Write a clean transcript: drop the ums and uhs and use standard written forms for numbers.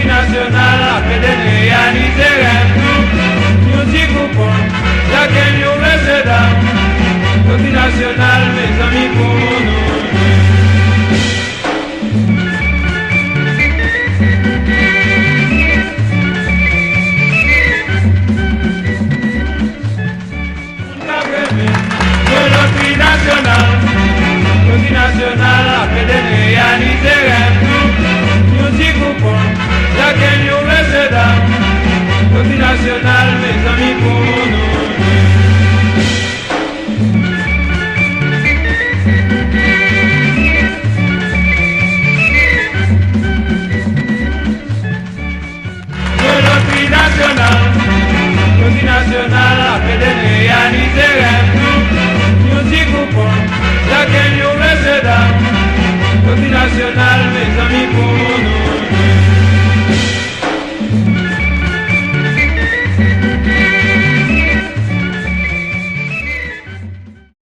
national, après des réalités, nous dit coupons, chacun nous reste dans. National, mes amis, pour nous. National, après des réalités, nous y coupons, chacun nous reste dans. National, mes amis, pour nous. National, après des réalités, nous y coupons, chacun nous reste dans. National, mes amis, pour